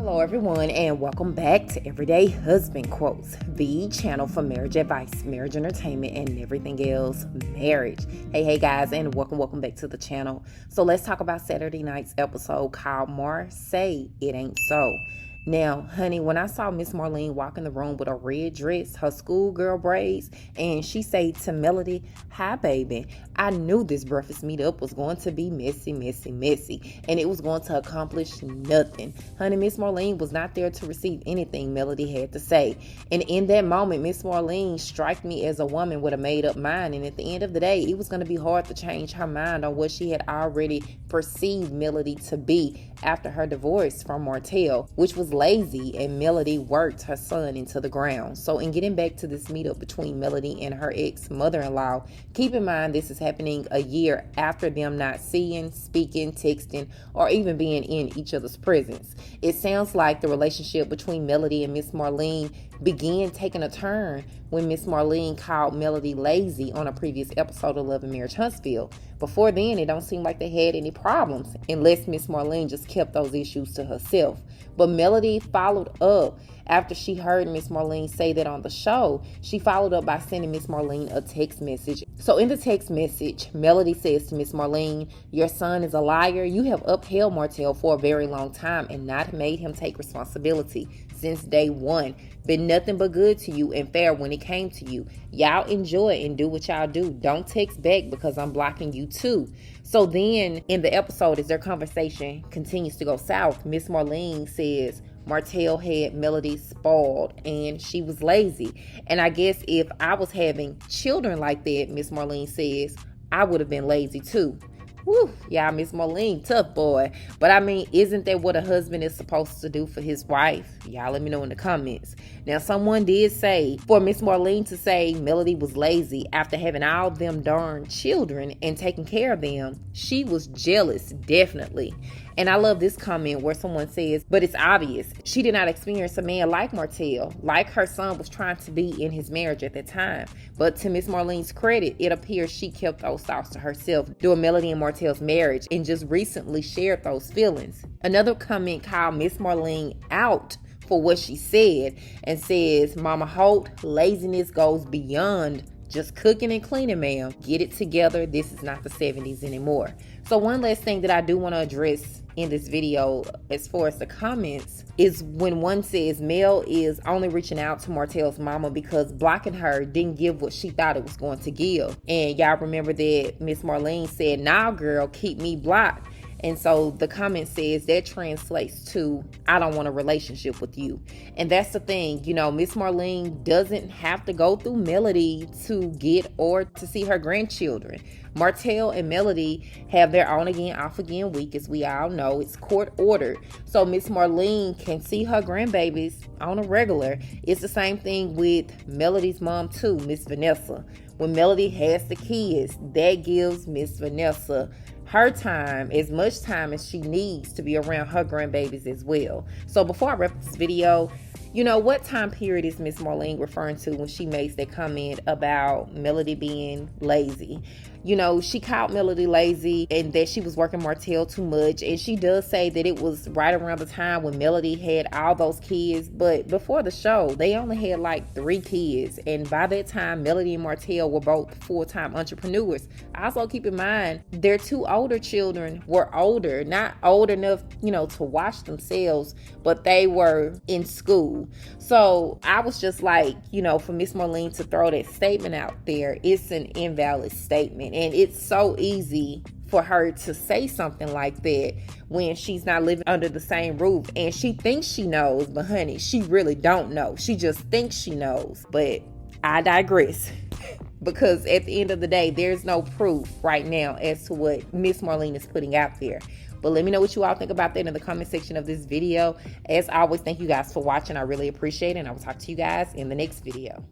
Hello everyone, and welcome back to Everyday Husband Quotes, the channel for marriage advice, marriage entertainment, and everything else marriage. Hey guys, and welcome back to the channel. So let's talk about Saturday night's episode called Marsau, It Ain't So. Now, honey, when I saw Miss Marlene walk in the room with a red dress, her schoolgirl braids, and she said to Melody, "Hi, baby," I knew this breakfast meetup was going to be messy, and it was going to accomplish nothing. Honey, Miss Marlene was not there to receive anything Melody had to say. And in that moment, Miss Marlene struck me as a woman with a made-up mind, and at the end of the day, it was going to be hard to change her mind on what she had already perceived Melody to be after her divorce from Martell, which was lazy, and Melody worked her son into the ground. So in getting back to this meetup between Melody and her ex-mother-in-law, keep in mind this is happening a year after them not seeing, speaking, texting, or even being in each other's presence. It sounds like the relationship between Melody and Miss Marlene began taking a turn when Miss Marlene called Melody lazy on a previous episode of Love and Marriage Huntsville. Before then, it don't seem like they had any problems unless Miss Marlene just kept those issues to herself. But Melody followed up after she heard Miss Marlene say that on the show. She followed up by sending Miss Marlene a text message. So in the text message, Melody says to Miss Marlene, "Your son is a liar. You have upheld Martell for a very long time and not made him take responsibility since day one. Been nothing but good to you and fair when it came to you. Y'all enjoy and do what y'all do. Don't text back because I'm blocking you too." So then in the episode, as their conversation continues to go south, Miss Marlene says Martell had Melody spoiled and she was lazy. And I guess if I was having children like that, Miss Marlene says, I would have been lazy too. Woo, y'all, Miss Marlene, tough boy. But I mean, isn't that what a husband is supposed to do for his wife? Y'all let me know in the comments. Now, someone did say for Miss Marlene to say Melody was lazy after having all them darn children and taking care of them, she was jealous, definitely. And I love this comment where someone says, but it's obvious she did not experience a man like Martell, like her son was trying to be in his marriage at that time. But to Miss Marlene's credit, it appears she kept those thoughts to herself during Melody and Martell's marriage and just recently shared those feelings. Another comment called Miss Marlene out for what she said and says, "Mama Holt, laziness goes beyond just cooking and cleaning, ma'am. Get it together. This is not the 70s anymore." So one last thing that I do want to address in this video as far as the comments is when one says Mel is only reaching out to Martell's mama because blocking her didn't give what she thought it was going to give. And y'all remember that Miss Marlene said, "Nah, girl, keep me blocked." And so the comment says that translates to, "I don't want a relationship with you." And that's the thing, you know, Miss Marlene doesn't have to go through Melody to get or to see her grandchildren. Martell and Melody have their on again, off again week, as we all know. It's court ordered. So Miss Marlene can see her grandbabies on a regular. It's the same thing with Melody's mom too, Miss Vanessa. When Melody has the kids, that gives Miss Vanessa her time, as much time as she needs to be around her grandbabies as well. So before I wrap this video, you know, what time period is Miss Marlene referring to when she makes that comment about Melody being lazy? You know, she called Melody lazy and that she was working Martell too much. And she does say that it was right around the time when Melody had all those kids. But before the show, they only had like 3 kids. And by that time, Melody and Martell were both full-time entrepreneurs. Also keep in mind, their 2 older children were older, not old enough, you know, to watch themselves, but they were in school. So I was just like, you know, for Miss Marlene to throw that statement out there, it's an invalid statement. And it's so easy for her to say something like that when she's not living under the same roof. And she thinks she knows, but honey, she really don't know. She just thinks she knows. But I digress. Because at the end of the day, there's no proof right now as to what Miss Marlene is putting out there. But let me know what you all think about that in the comment section of this video. As always, thank you guys for watching. I really appreciate it. And I will talk to you guys in the next video.